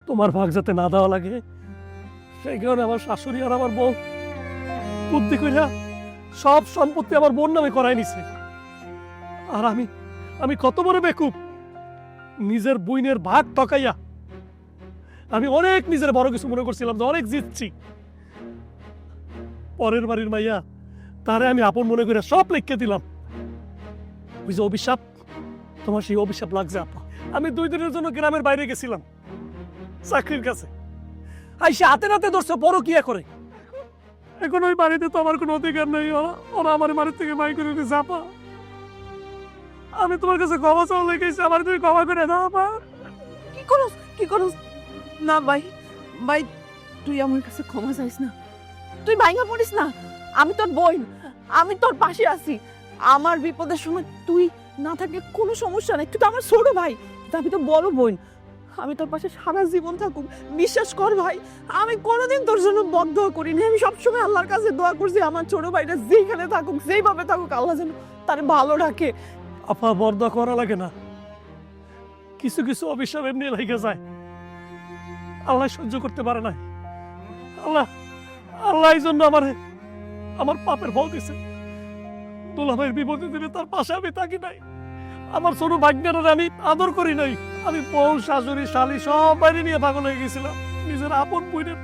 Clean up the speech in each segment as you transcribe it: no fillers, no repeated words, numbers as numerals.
তোমার ভাগ যাতে না দেওয়া লাগে সেই কারণে আমার শাশুড়ি আর আমার বউ বুদ্ধি কইরা সব সম্পত্তি আমার বোন নামে করাই নিছে। আর আমি কত বড় বেকুব, নিজের বইনের ভাগ টকাইয়া আমি অনেক নিজের বড় কিছু মনে করছিলাম, যে অনেক জিতছি। পরের বাড়ির মাইয়া তারে আমি আপন মনে করে সব লিখে দিলাম। ওই যে অভিশাপ, তোমার সেই অভিশাপ লাগছে আপা। আমি 2 দিনের জন্য গ্রামের বাইরে গেছিলাম চাকরির কাছে, আইসে হাতে নাতে ধরছে বড় কিয়া করে। এখন ওই বাড়িতে তো আমার কোনো অধিকার নেই, ওরা আমার বাড়ির থেকে বাই করে দিয়েছে আপা। আমি তোমার কাছে ক্ষমা চাও লেগেছি, আমার তুমি ক্ষমা করে দাও আপা। কি করস না ভাই, ভাই তুই আমার কাছে ক্ষমা চাইস না, তুই ভাইঙ্গা পড়িস না। আমি তোর বোন, আমি তোর পাশে আছি। আমার বিপদের সময় তুই না থাকলে কোনো সমস্যা নেই, তুই তো আমার ছোট ভাই, কিন্তু আমি তো বড় বোন। আমি তোর পাশে সারা জীবন থাকুক, বিশ্বাস কর ভাই। আমি কোনোদিন তোর জন্য বদদোয়া করিনি, আমি সবসময় আল্লাহর কাছে দোয়া করছি আমার ছোট ভাইটা যেখানে থাকুক, যেভাবে থাকুক, আল্লাহ যেন তার ভালো রাখে। আপা বরদা করা লাগে না, কিছু কিছু অভিশাপ এমনি লেগে যায়, আল্লাহ সহ্য করতে পারে না। আল্লাহ এই জন্য আমার পাপের ফল দিছে। দুলাভাইয়ের বিপদে দিলে তার পাশে আমি থাকি নাই, আমার ছোট ভাগ্নেরা আমি আদর করি নাই। আমি বউ শাশুড়ি শালি সব বাইরে নিয়ে পাগল হয়ে গেছিলাম, নিজের আপন বইনের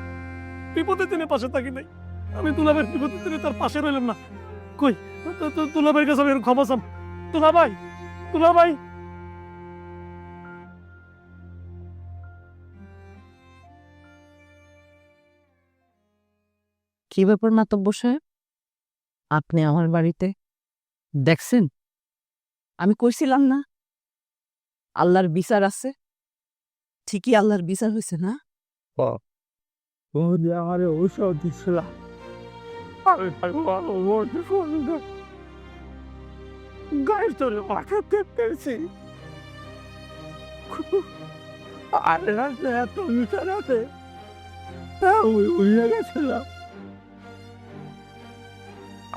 বিপদে দিনে পাশে থাকি নাই। আমি দুলাভাইয়ের বিপদে দিনে তার পাশে রইলাম না। কই দুলাভাইয়ের কাছে আমি ক্ষমা চাম। দুলাভাই কি ব্যাপার মাতব্বর সাহেব, আপনি আমার বাড়িতে দেখছেন? আমি কইছিলাম না আল্লাহর বিচার আছে, ঠিকই আল্লাহর বিচার হয়েছে না? আমারে ঔষধ দিচ্ছিল, গায়ের তোরে মাথা পেয়েছি। আর রাতে এত মিঠা রাতে আমি উড়ে গেছিলাম।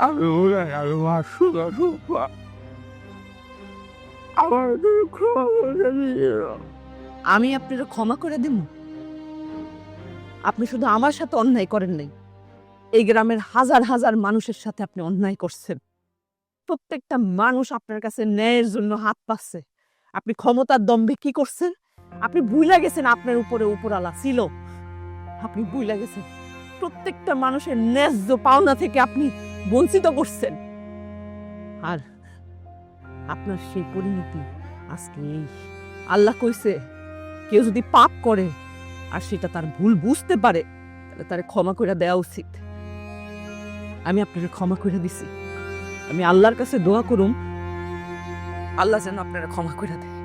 আমি উড়ে গেল আমার ক্ষমা করে দিল। আমি আপনার ক্ষমা করে দিব? আপনি শুধু আমার সাথে অন্যায় করেন নাই, এই গ্রামের হাজার হাজার মানুষের সাথে আপনি অন্যায় করছেন। প্রত্যেকটা মানুষ আপনার কাছে ন্যায়ের জন্য হাত পাচ্ছে। আপনি ক্ষমতার দম্ভে কি করছেন? আপনি ভুলে গেছেন আপনার উপরে উপরালা ছিল। আপনি ভুলে গেছেন প্রত্যেকটা মানুষের ন্যায্য পাওনা থেকে আপনি বঞ্চিত করছেন। আর আপনার সেই পরিণতি আজকে এই। আল্লাহ কইছে কেউ যদি পাপ করে আর সেটা তার ভুল বুঝতে পারে, তাহলে তার ক্ষমা করে দেওয়া উচিত। আমি আপনার ক্ষমা করে দিছি। আমি আল্লাহর কাছে দোয়া করুম আল্লাহ যেন আপনারা ক্ষমা করে দেয়।